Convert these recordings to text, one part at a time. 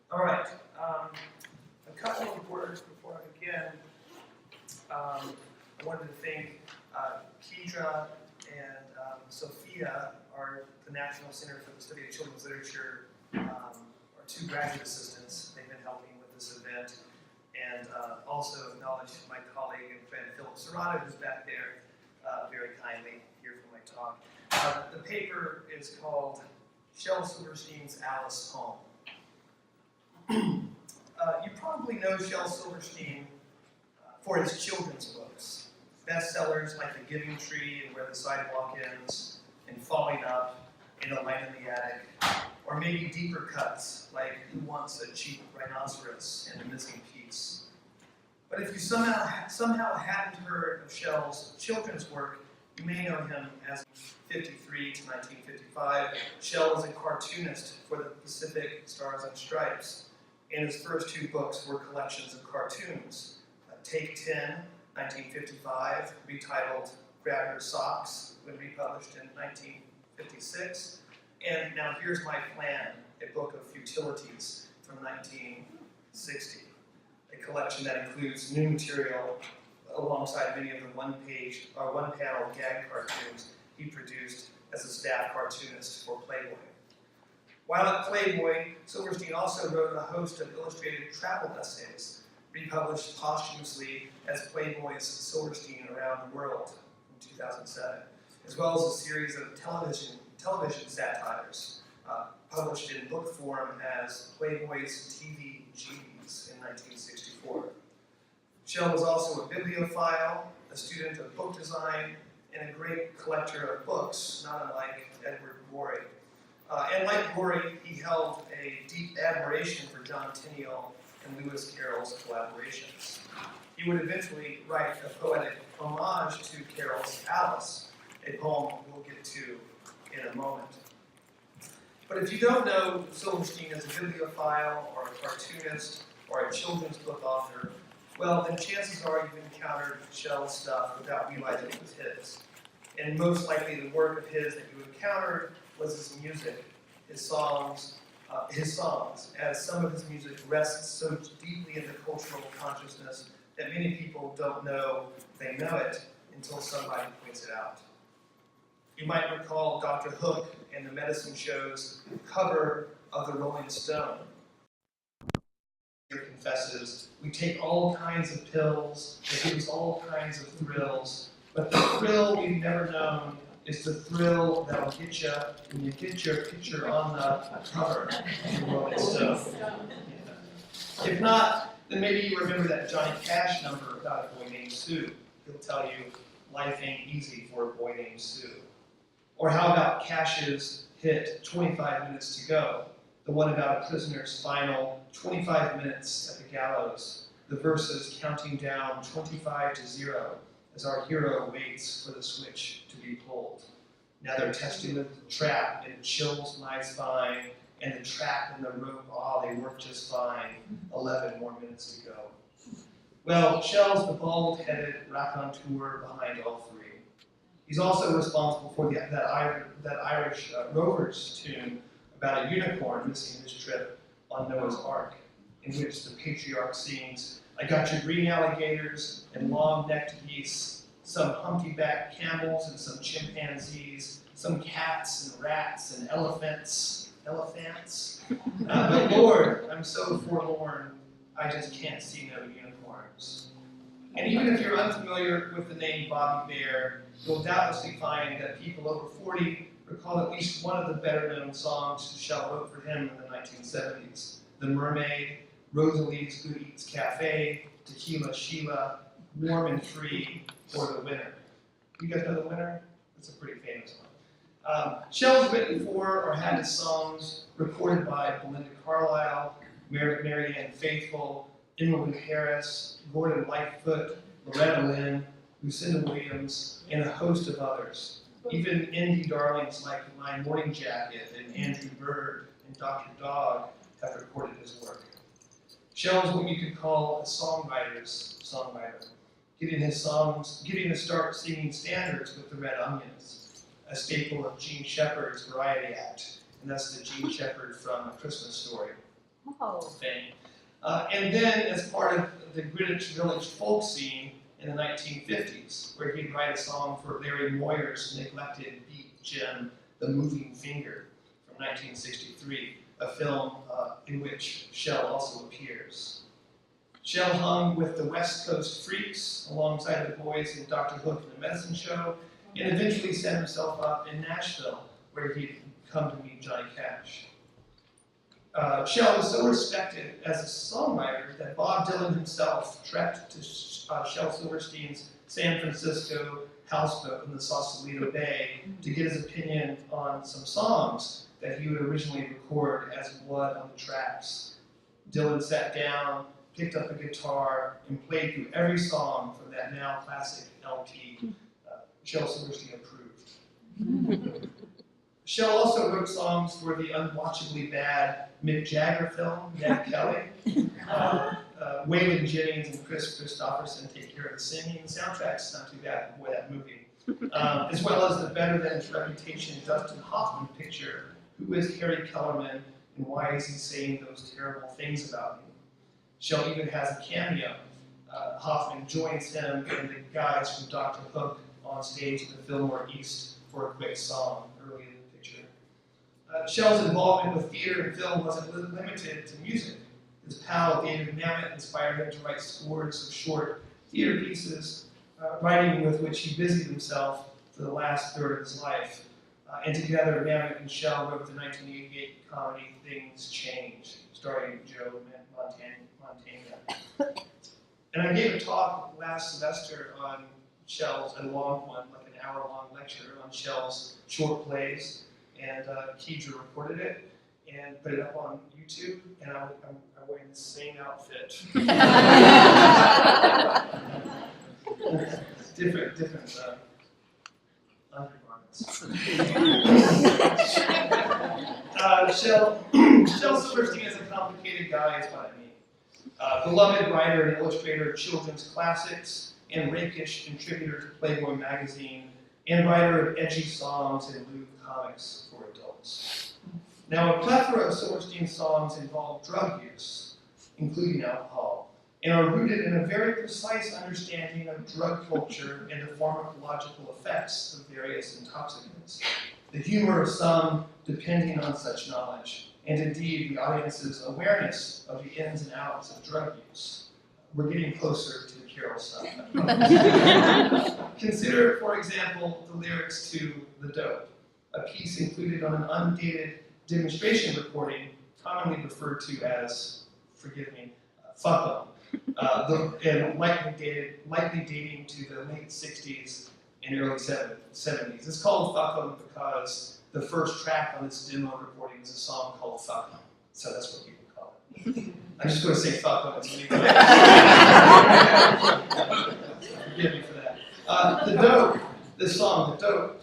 All right. A couple of words before I begin. I wanted to thank Kedra and Sophia, the National Center for the Study of Children's Literature, are two graduate assistants. They've been helping with this event. And also acknowledge my colleague and friend Philip Serrano, who's back there very kindly here for my talk. The paper is called Shel Silverstein's Alice Poem. You probably know Shel Silverstein for his children's books. Bestsellers like The Giving Tree and Where the Sidewalk Ends, and Falling Up, In a Light in the Attic, or maybe deeper cuts like Who Wants a Cheap Rhinoceros and The Missing Piece. But if you somehow hadn't heard of Shel's children's work, you may know him as 1953 to 1955. Shel was a cartoonist for the Pacific Stars and Stripes, and his first two books were collections of cartoons. Take 10, 1955, retitled Grab Your Socks, when republished in 1956. And Now Here's My Plan, a book of futilities from 1960. A collection that includes new material alongside many of the one-panel gag cartoons he produced as a staff cartoonist for Playboy. While at Playboy, Silverstein also wrote a host of illustrated travel essays, republished posthumously as Playboy's Silverstein Around the World in 2007, as well as a series of television satires, published in book form as Playboy's TV G's in 1964. Shel was also a bibliophile, a student of book design, and a great collector of books, not unlike Edward Gorey. And like Gorey, he held a deep admiration for John Tenniel and Lewis Carroll's collaborations. He would eventually write a poetic homage to Carroll's Alice, a poem we'll get to in a moment. But if you don't know Silverstein as a bibliophile or a cartoonist or a children's book author, well, then chances are you've encountered Shel's stuff without realizing it was his. And most likely the work of his that you encountered was his music, his songs, as some of his music rests so deeply in the cultural consciousness that many people don't know they know it until somebody points it out. You might recall Dr. Hook and the Medicine Show's cover of the Rolling Stone. He confesses, "We take all kinds of pills, it gives all kinds of thrills, but the thrill we've never known is the thrill that'll get you when you get your picture on the cover of the Rolling Stone." Yeah. If not, then maybe you remember that Johnny Cash number about a boy named Sue. He'll tell you, life ain't easy for a boy named Sue. Or how about Cash's hit 25 Minutes to Go, the one about a prisoner's final 25 minutes at the gallows, the verses counting down 25 to 0 as our hero waits for the switch to be pulled. Now they're testing the trap, and it chills my spine, and the trap and the rope, they work just fine. 11 more minutes to go. Well, Shel's the bald-headed raconteur behind all three. He's also responsible for that Irish Rovers tune about a unicorn missing his trip on Noah's Ark, in which the patriarch sings, "I got your green alligators and long-necked geese, some humpty-backed camels and some chimpanzees, some cats and rats and elephants. But Lord, I'm so forlorn, I just can't see no unicorns." And even if you're unfamiliar with the name Bobby Bear, you'll doubtlessly find that people over 40 recall at least one of the better-known songs Shel wrote for him in the 1970s. The Mermaid, Rosalie's Good Eats Cafe, Tequila Sheila, Warm and Free, or The Winner. You guys know The Winner? That's a pretty famous one. Shel's written for or had his songs recorded by Belinda Carlisle, Marianne Faithfull, Emily Harris, Gordon Lightfoot, Loretta Lynn, Lucinda Williams, and a host of others. Even indie darlings like My Morning Jacket and Andrew Bird and Dr. Dog have recorded his work. Shel is what you could call a songwriter's songwriter, getting to start singing standards with the Red Onions, a staple of Gene Shepard's Variety Act, and that's the Gene Shepard from A Christmas Story. thing. And then as part of the Greenwich Village folk scene in the 1950s, where he'd write a song for Larry Moyer's neglected Beat Jim, The Moving Finger, from 1963, a film in which Shel also appears. Shel hung with the West Coast Freaks alongside the boys in Dr. Hook and the Medicine Show, and eventually set himself up in Nashville, where he'd come to meet Johnny Cash. Shel was so respected as a songwriter that Bob Dylan himself trekked to Shel Silverstein's San Francisco houseboat in the Sausalito Bay to get his opinion on some songs that he would originally record as blood on the tracks. Dylan sat down, picked up a guitar, and played through every song from that now classic LP. Shel Silverstein approved. Shel also wrote songs for the unwatchably bad Mick Jagger film, Ned Kelly. Waylon Jennings and Chris Christopherson take care of the singing. The soundtrack's not too bad, boy, that movie. As well as the better than his reputation Dustin Hoffman picture, Who is Harry Kellerman and why is he saying those terrible things about me? Shel even has a cameo. Hoffman joins him and the guys from Dr. Hook on stage at the Fillmore East for a quick song early in the picture. Shel's involvement with theater and film wasn't limited to music. His pal David Mamet inspired him to write scores of short theater pieces, writing with which he busied himself for the last third of his life. And together, Mamet and Shel wrote the 1988 comedy Things Change, starring Joe Montana. And I gave a talk last semester on Shel's, a long one, like an hour-long lecture on Shel's short plays, and Keidra recorded it and put it up on YouTube, and I'm wearing the same outfit. different undergarments. Shel Silverstein is a complicated guy, is what I mean. Beloved writer and illustrator of children's classics, and rakish contributor to Playboy magazine, and writer of edgy songs and lewd comics for adults. Now, a plethora of Silverstein's songs involve drug use, including alcohol, and are rooted in a very precise understanding of drug culture and the pharmacological effects of various intoxicants. The humor of some depending on such knowledge, and indeed the audience's awareness of the ins and outs of drug use. We're getting closer to the Carroll stuff. Consider, for example, the lyrics to The Dope, a piece included on an undated demonstration recording, commonly referred to as, forgive me, Fuck 'em, and likely dating to the late 60s and early 70s. It's called Fuck 'em because the first track on this demo recording is a song called Fuck 'em, so that's what people call it. I'm just going to say Fuck 'em. Forgive me for that. The Dope, this song, The Dope,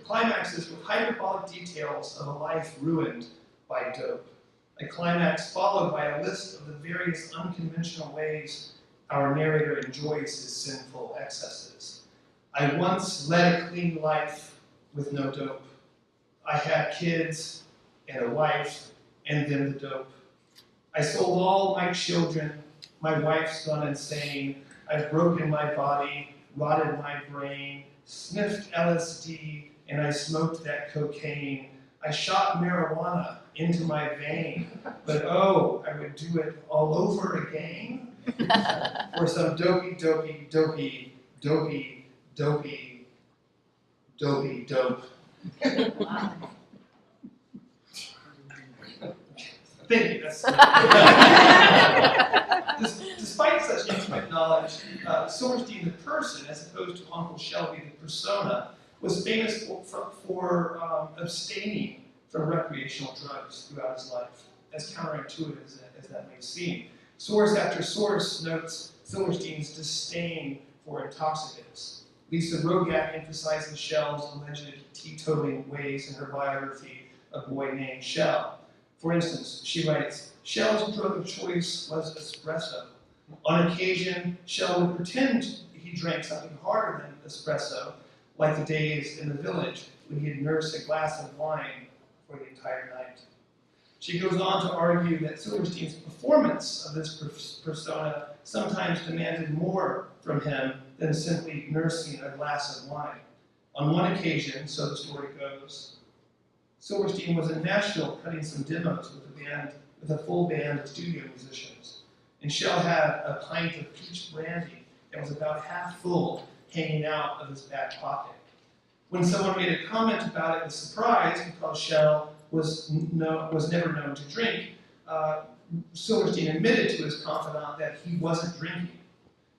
climaxes with hyperbolic details of a life ruined by dope. A climax followed by a list of the various unconventional ways our narrator enjoys his sinful excesses. I once led a clean life with no dope. I had kids and a wife, and then the dope. I sold all my children, my wife's gone insane, I've broken my body, rotted my brain, sniffed LSD, and I smoked that cocaine. I shot marijuana into my vein, but oh, I would do it all over again for some dopey dope. Wow. Thank you. Despite such intimate knowledge, Silverstein the person, as opposed to Uncle Shelby the persona, was famous for abstaining from recreational drugs throughout his life, as counterintuitive as that may seem. Source after source notes Silverstein's disdain for intoxicants. Lisa Rogak emphasizes Shel's alleged teetotaling ways in her biography, A Boy Named Shel. For instance, she writes, Shel's drug of choice was espresso. On occasion, Shel would pretend he drank something harder than espresso, like the days in the village when he'd nurse a glass of wine for the entire night. She goes on to argue that Silverstein's performance of this persona sometimes demanded more from him than simply nursing a glass of wine. On one occasion, so the story goes, Silverstein was in Nashville cutting some demos with a full band of studio musicians. And Shel had a pint of peach brandy that was about half full hanging out of his back pocket. When someone made a comment about it with surprise, because Shel was never known to drink, Silverstein admitted to his confidant that he wasn't drinking,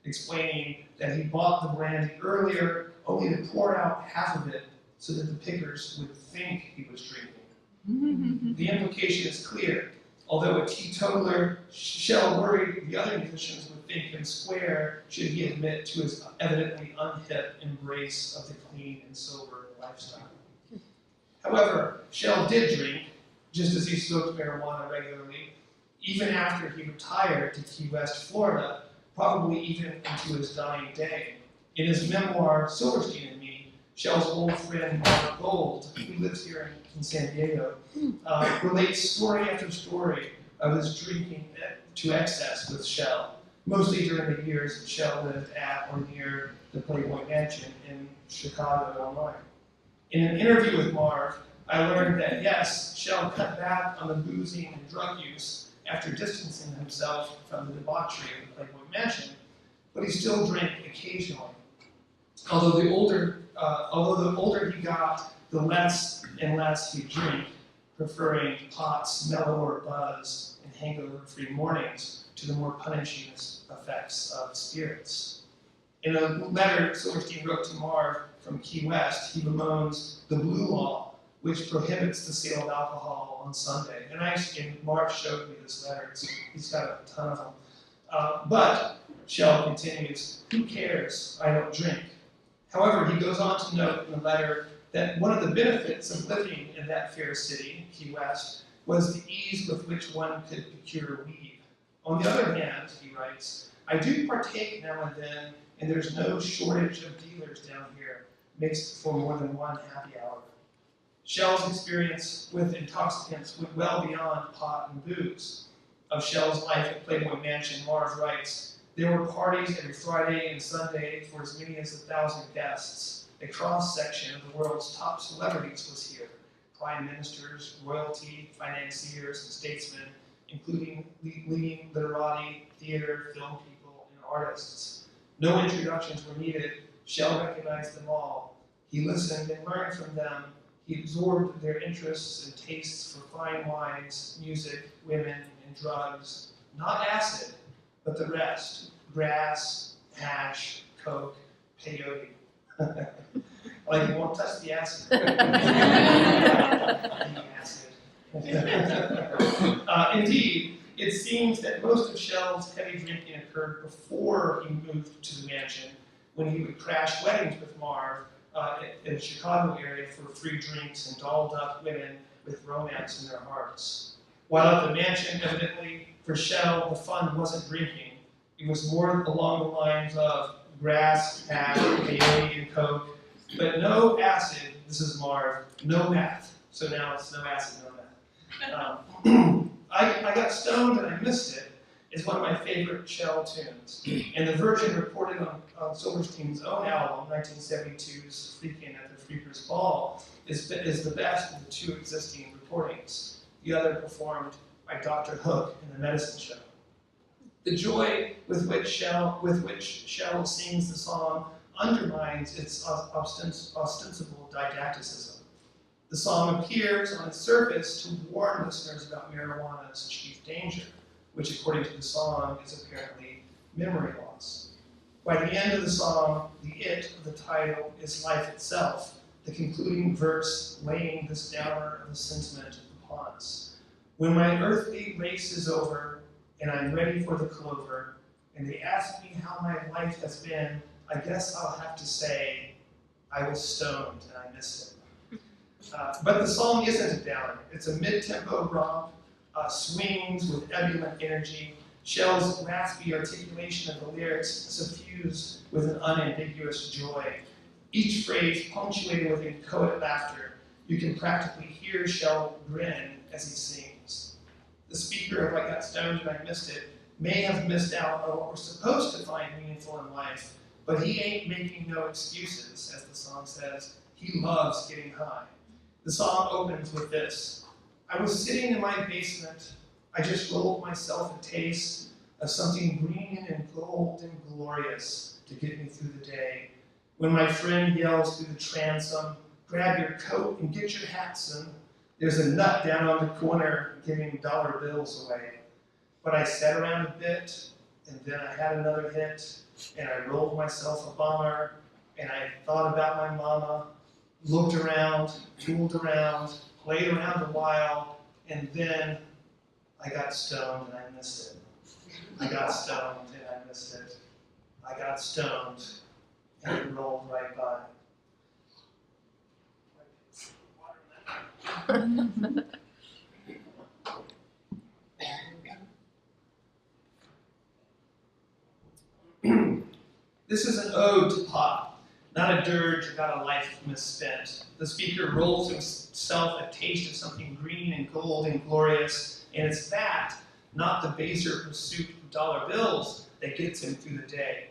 explaining that he bought the brandy earlier only to pour out half of it so that the pickers would think he was drinking. The implication is clear. Although a teetotaler, Shel worried the other musicians would think him square should he admit to his evidently unhip embrace of the clean and sober lifestyle. However, Shel did drink, just as he smoked marijuana regularly, even after he retired to Key West, Florida, probably even into his dying day. In his memoir, Silverstein and Me, Shel's old friend Mark Gold, who lives here in San Diego, relates story after story of his drinking to excess with Shel, mostly during the years that Shel lived at or near the Playboy Mansion in Chicago, Illinois. In an interview with Marv, I learned that yes, Shel cut back on the boozing and drug use after distancing himself from the debauchery of the Playboy Mansion, but he still drank occasionally. Although the older he got, the less and less he'd drink, preferring pot's mellower buzz and hangover-free mornings to the more punishing effects of spirits. In a letter Silverstein wrote to Marv from Key West, he bemoans the blue law, which prohibits the sale of alcohol on Sunday. And Marv showed me this letter. He's got a ton of them. But Shel continues, who cares? I don't drink. However, he goes on to note in the letter that one of the benefits of living in that fair city, Key West, was the ease with which one could procure weed. On the other hand, he writes, I do partake now and then, and there's no shortage of dealers down here, mixed for more than one happy hour. Shel's experience with intoxicants went well beyond pot and booze. Of Shel's life at Playboy Mansion, Marv writes, there were parties every Friday and Sunday for as many as 1,000 guests. A cross-section of the world's top celebrities was here. Prime ministers, royalty, financiers, and statesmen, including leading literati, theater, film people, and artists. No introductions were needed. Shel recognized them all. He listened and learned from them. He absorbed their interests and tastes for fine wines, music, women, and drugs. Not acid, but the rest. Grass, hash, coke, peyote. Like you won't touch the acid. Indeed, it seems that most of Shel's heavy drinking occurred before he moved to the mansion, when he would crash weddings with Marv in the Chicago area for free drinks and dolled up women with romance in their hearts. While at the mansion, evidently, for Shel, the fun wasn't drinking. It was more along the lines of grass, hash, peyote, and coke, but no acid. This is Marv. No meth. So now it's no acid, no meth. I Got Stoned and I Missed It is one of my favorite Shel tunes, and the version recorded on Silverstein's own album, 1972's Freakin' at the Freakers Ball, is the best of the two existing recordings. The other performed by Dr. Hook in The Medicine Show. The joy with which Shel sings the song undermines its ostensible didacticism. The song appears on its surface to warn listeners about marijuana's chief danger, which according to the song is apparently memory loss. By the end of the song, the it of the title is life itself, the concluding verse laying this downer of a sentiment upon us. When my earthly race is over, and I'm ready for the clover, and they ask me how my life has been, I guess I'll have to say, I was stoned and I missed it. But the song isn't a downer. It's a mid-tempo romp, swings with ebullient energy. Shel's raspy articulation of the lyrics suffused with an unambiguous joy. Each phrase punctuated with inchoate laughter. You can practically hear Shel grin as he sings. speaker of I got stoned and I missed it may have missed out on what we're supposed to find meaningful in life, but he ain't making no excuses, as the song says. He loves getting high. The song opens with this. I was sitting in my basement. I just rolled myself a taste of something green and gold and glorious to get me through the day. When my friend yells through the transom, grab your coat and get your hat, son. There's a nut down on the corner giving dollar bills away. But I sat around a bit, and then I had another hit, and I rolled myself a bomber, and I thought about my mama, looked around, fooled around, played around a while, and then I got stoned and I missed it. I got stoned and I missed it. I got stoned and it rolled right by. This is an ode to pop, not a dirge about a life misspent. The speaker rolls himself a taste of something green and gold and glorious, and it's that, not the baser pursuit of dollar bills, that gets him through the day.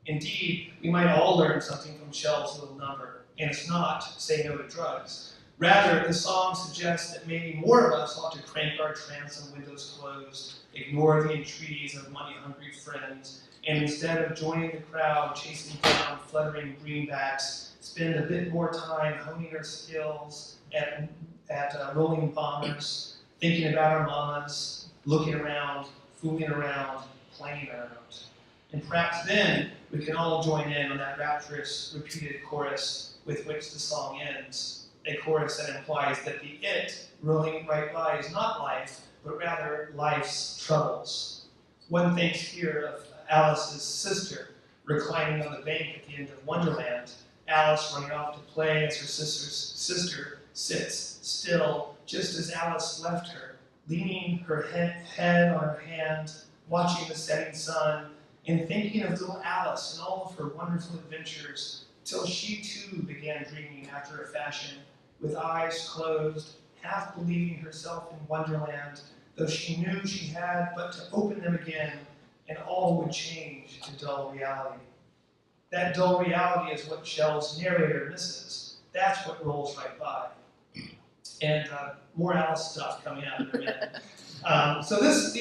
Indeed, we might all learn something from Shel's little number, and it's not say no to drugs. Rather, the song suggests that maybe more of us ought to crank our transom windows closed, ignore the entreaties of money-hungry friends, and instead of joining the crowd chasing down fluttering greenbacks, spend a bit more time honing our skills at rolling bombers, thinking about our mamas, looking around, fooling around, playing around. And perhaps then we can all join in on that rapturous, repeated chorus with which the song ends, a chorus that implies that the it rolling right by is not life, but rather life's troubles. One thinks here of Alice's sister, reclining on the bank at the end of Wonderland, Alice running off to play as her sister sits still, just as Alice left her, leaning her head on her hand, watching the setting sun, and thinking of little Alice and all of her wonderful adventures, till she too began dreaming after a fashion, with eyes closed, half believing herself in Wonderland, though she knew she had but to open them again, and all would change to dull reality. That dull reality is what Shel's narrator misses. That's what rolls right by. And more Alice stuff coming out in a minute. So this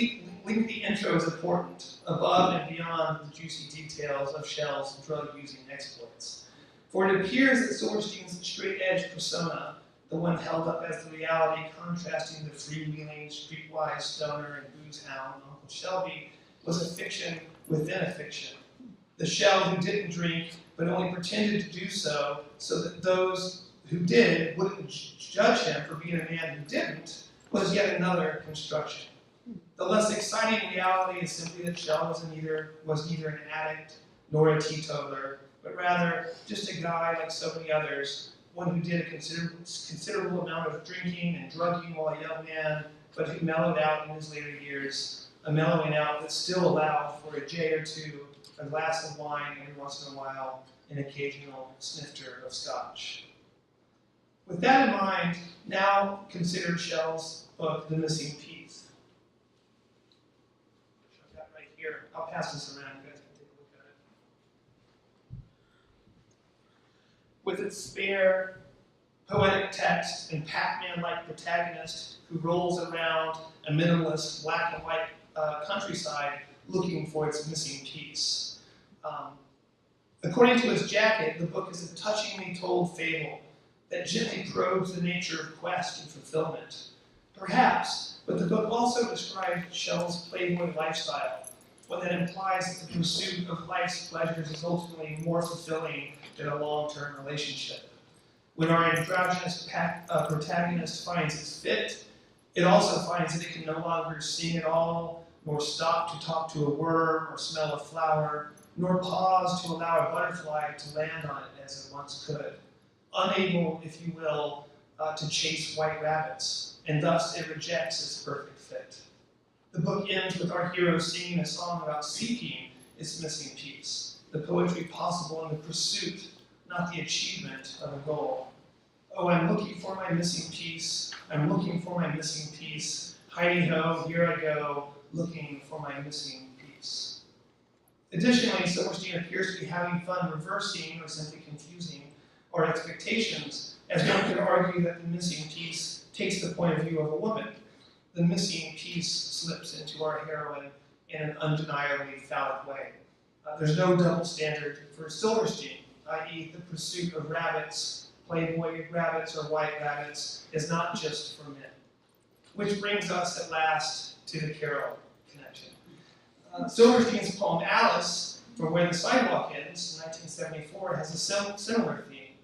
lengthy intro is important, above and beyond the juicy details of Shel's drug-using exploits. For it appears that Silverstein's straight-edge persona, the one held up as the reality contrasting the freewheeling, streetwise stoner and booze hound, Uncle Shelby, was a fiction within a fiction. The Shel who didn't drink, but only pretended to do so that those who did wouldn't judge him for being a man who didn't, was yet another construction. The less exciting reality is simply that Shel was neither an addict nor a teetotaler, but rather just a guy like so many others, one who did a considerable amount of drinking and drugging while a young man, but who mellowed out in his later years, a mellowing out that still allowed for a J or two, a glass of wine every once in a while, an occasional snifter of scotch. With that in mind, now consider Shel's book, The Missing Piece. I've got right here. I'll pass this around. You guys can take a look at it. With its spare, poetic text and Pac-Man-like protagonist who rolls around a minimalist black and white countryside looking for its missing piece. According to its jacket, the book is a touchingly told fable that gently probes the nature of quest and fulfillment. Perhaps, but the book also describes Shel's playboy lifestyle, one that implies that the pursuit of life's pleasures is ultimately more fulfilling than a long-term relationship. When our androgynous protagonist finds its fit, it also finds that it can no longer sing at all, nor stop to talk to a worm or smell a flower, nor pause to allow a butterfly to land on it as it once could. Unable, if you will, to chase white rabbits, and thus it rejects its perfect fit. The book ends with our hero singing a song about seeking its missing piece, the poetry possible in the pursuit, not the achievement of a goal. Oh, I'm looking for my missing piece. I'm looking for my missing piece. Heidi-ho, here I go, looking for my missing piece. Additionally, Silverstein appears to be having fun reversing or simply confusing our expectations, as one could argue that the missing piece takes the point of view of a woman. The missing piece slips into our heroine in an undeniably phallic way. There's no double standard for Silverstein, i.e. the pursuit of rabbits, Playboy rabbits or white rabbits, is not just for men. Which brings us at last to the Carroll connection. Silverstein's poem Alice, From Where the Sidewalk Ends, in 1974, has a similar theme.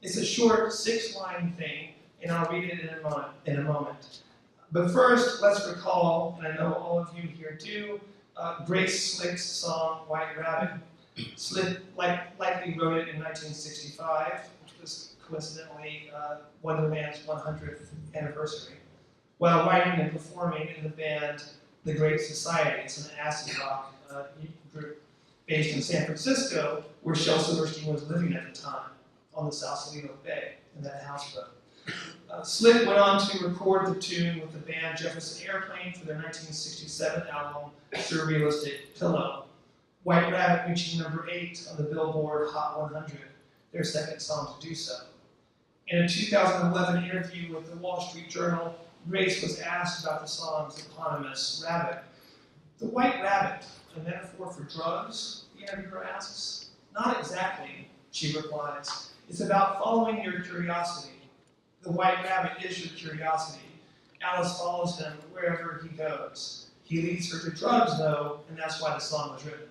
It's a short 6-line thing, and I'll read it in a moment. But first, let's recall, and I know all of you here do, Grace Slick's song White Rabbit. Slick likely wrote it in 1965, which was coincidentally Wonderland's 100th anniversary, while writing and performing in the band The Great Society. It's an acid rock group based in San Francisco, where Shel Silverstein was living at the time, on the Sausalito Bay, in that houseboat. Slick went on to record the tune with the band Jefferson Airplane for their 1967 album, Surrealistic Pillow, White Rabbit reaching number 8 on the Billboard Hot 100, their second song to do so. In a 2011 interview with the Wall Street Journal, Grace was asked about the song's eponymous rabbit. The white rabbit, a metaphor for drugs, the interviewer asks? Not exactly, she replies. It's about following your curiosity. The white rabbit is your curiosity. Alice follows him wherever he goes. He leads her to drugs, though, and that's why the song was written.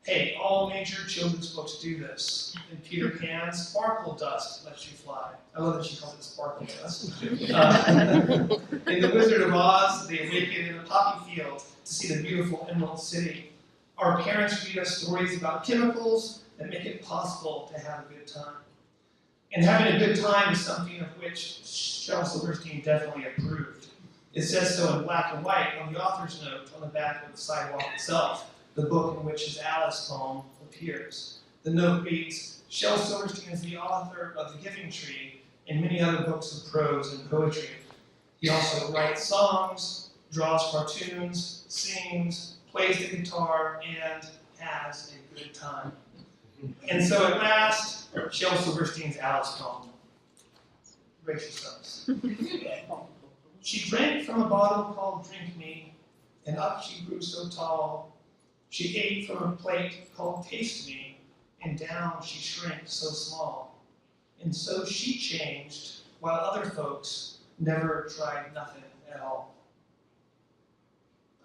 Hey, all major children's books do this. In Peter Pan's, sparkle dust lets you fly. I love that she calls it sparkle dust. In The Wizard of Oz, they awaken in a poppy field to see the beautiful Emerald City. Our parents read us stories about chemicals that make it possible to have a good time. And having a good time is something of which Shel Silverstein definitely approved. It says so in black and white on the author's note on the back of the sidewalk itself, the book in which his Alice poem appears. The note reads, Shel Silverstein is the author of The Giving Tree and many other books of prose and poetry. He also writes songs, draws cartoons, sings, plays the guitar, and has a good time. And so at last, Shel Silverstein's Alice poem. Brace yourselves. She drank from a bottle called Drink Me, and up she grew so tall. She ate from a plate called Taste Me, and down she shrank so small. And so she changed, while other folks never tried nothing at all.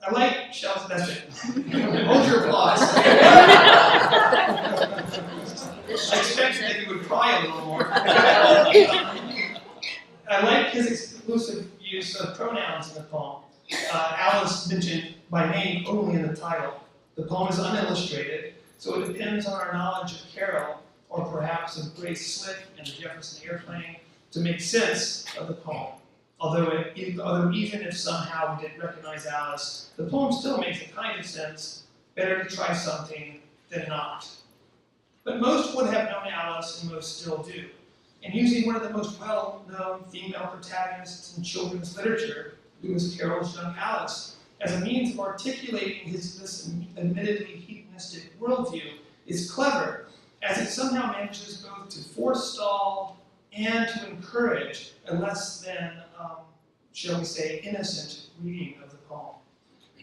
I like Shel's, that's it. Hold your applause. I expected that he would cry a little more. I like his exclusive use of pronouns in the poem. Alice mentioned by name only in the title. The poem is unillustrated, so it depends on our knowledge of Carroll, or perhaps of Grace Slick and the Jefferson Airplane, to make sense of the poem. Although even if somehow we didn't recognize Alice, the poem still makes a kind of sense. Better to try something than not. But most would have known Alice, and most still do. And using one of the most well-known female protagonists in children's literature, Lewis Carroll's young Alice, as a means of articulating this admittedly hedonistic worldview is clever, as it somehow manages both to forestall and to encourage a less than, shall we say, innocent reading of the poem.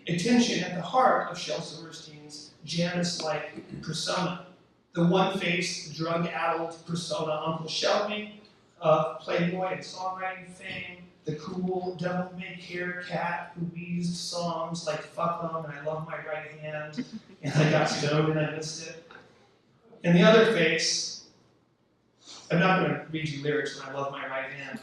A tension at the heart of Shel Silverstein's Janus-like persona. The one-faced, drug-addled persona Uncle Shelby of Playboy and songwriting fame, the cool, devil-may-care cat who wheezed songs like Fuck 'em and I Love My Right Hand, and I Got Stoned and I Missed It. And the other face, I'm not going to read you lyrics when I Love My Right Hand.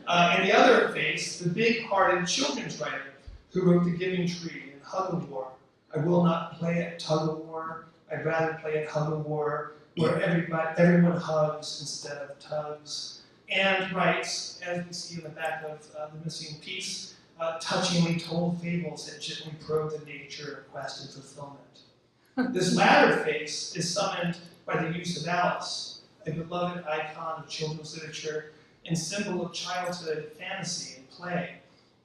And the other face, the big-hearted children's writer who wrote The Giving Tree and Hug-a-War. I will not play at tug-of-war. I'd rather play at hug-a-war, where everyone hugs instead of tugs. And writes, as we see in the back of the missing piece, touchingly told fables that gently probe the nature of quest and fulfillment. This latter face is summoned by the use of Alice, a beloved icon of children's literature, and symbol of childhood fantasy and play.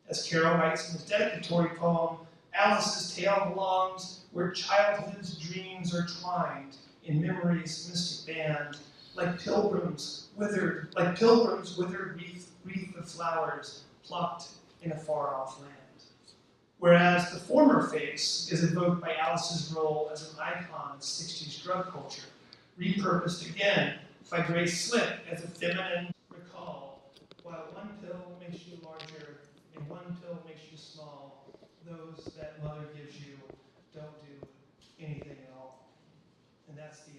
As Carroll writes in his dedicatory poem, Alice's tale belongs where childhood's dreams are twined in memory's mystic band, like pilgrims withered wreath of flowers plucked in a far-off land. Whereas the former face is evoked by Alice's role as an icon of 60s drug culture, repurposed again by Grace Slick as a feminine recall. While one pill makes you larger and one pill makes you small, those that mother gives you don't do anything at all. And that's the end.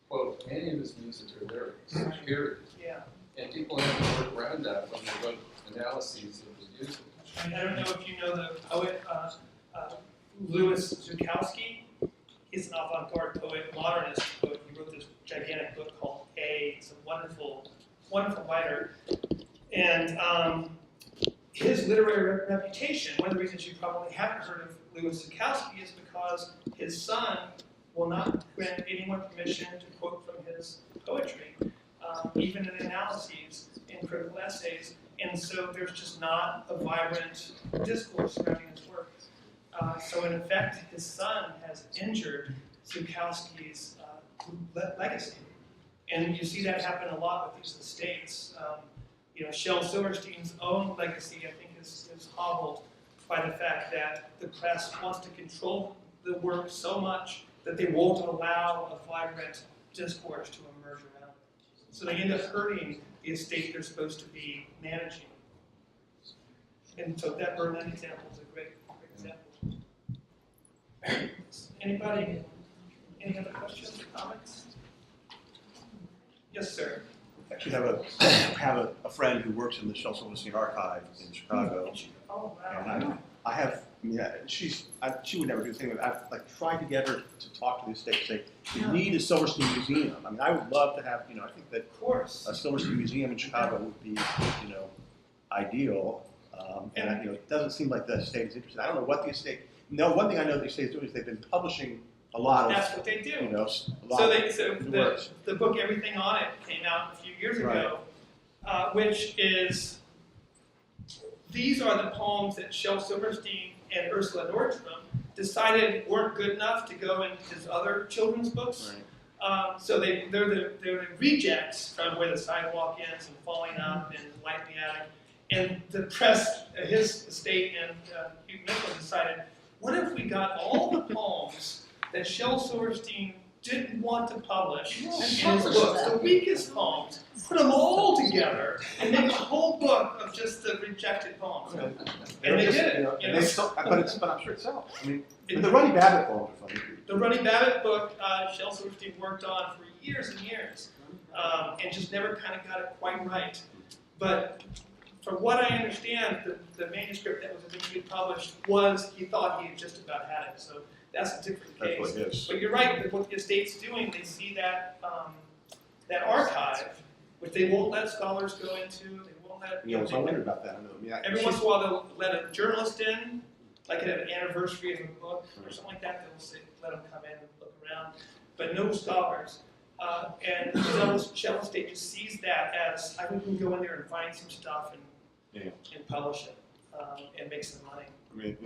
Quote, any of his music are lyrics, period. Yeah. And people have to work around that when they wrote analyses of his music. I don't know if you know the poet Lewis Carroll. He's an avant-garde poet, modernist poet. He wrote this gigantic book called A. It's a wonderful, wonderful writer. And his literary reputation, one of the reasons you probably haven't heard of Lewis Carroll is because his son will not grant anyone permission to quote from his poetry, even in analyses, in critical essays. And so there's just not a vibrant discourse surrounding his work. So in effect, his son has injured Zukowski's legacy. And you see that happen a lot with these estates. Shel Silverstein's own legacy, I think, is hobbled by the fact that the press wants to control the work so much that they won't allow a vibrant discourse to emerge around it. So they end up hurting the estate they're supposed to be managing. And so that Berlin example is a great example. Anybody? Any other questions or comments? Yes, sir. Actually, have a friend who works in the Shel Silverstein archive in Chicago. Oh, wow. And she would never do the thing. I've tried to get her to talk to the estate and say, you need a Silverstein museum. I mean, I would love to have, I think that a Silverstein museum in Chicago would be, ideal. And it doesn't seem like the estate is interested. I don't know what the estate. No, one thing I know the estate is doing is they've been publishing a lot of. That's what they do. So the book Everything on It came out a few years ago, which is these are the poems that Shel Silverstein and Ursula Nordstrom decided weren't good enough to go in his other children's books. Right. So they're the rejects from Where the Sidewalk Ends and Falling Up and Light in the Attic. And the press, his estate and Hugh Mitchell decided, what if we got all the poems that Shel Silverstein didn't want to publish in his books, the weakest poems, put them all together and make a whole book of just the rejected poems. And they did it. But I'm sure it sells. I mean, the Ronnie Babbitt poems are funny. The Ronnie Babbitt book, Shel Silverstein worked on for years and years, and just never kind of got it quite right. But from what I understand, the manuscript that was eventually published was, he thought he had just about had it. So that's a different case. That's what it is. But you're right, what the estate's doing, they see that that archive, which they won't let scholars go into, they won't let... So I wondered about that. Every once in a while they'll let a journalist in, like at an anniversary of a book or something like that, they'll say, let them come in and look around, but no scholars. And the Shel Estate just sees that as, I can go in there and find some stuff and publish it and make some money. I mean,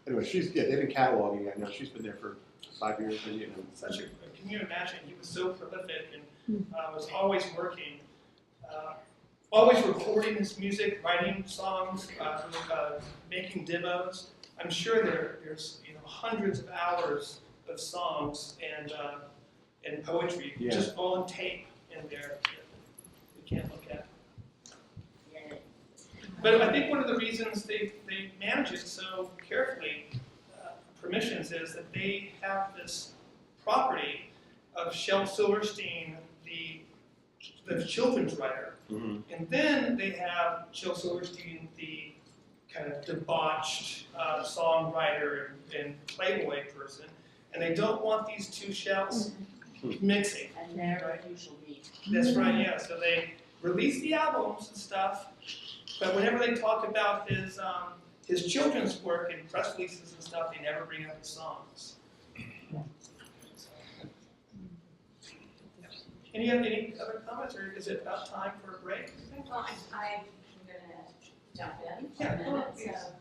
anyway, they've been cataloging it. She's been there for 5 years. And, Can you imagine? He was so prolific and was always working, always recording his music, writing songs, making demos. I'm sure there's hundreds of hours of songs and poetry just on tape in there that we can't look at. But I think one of the reasons they manage it so carefully, permissions, is that they have this property of Shel Silverstein, the children's writer. Mm-hmm. And then they have Shel Silverstein, the kind of debauched songwriter and playboy person. And they don't want these two Shels mixing. And never usually meet. That's right, yeah. So they release the albums and stuff, But whenever they talk about his children's work in press releases and stuff, they never bring up his songs. Any other comments, or is it about time for a break? Well, I'm gonna jump in for Yeah, a minute. please. So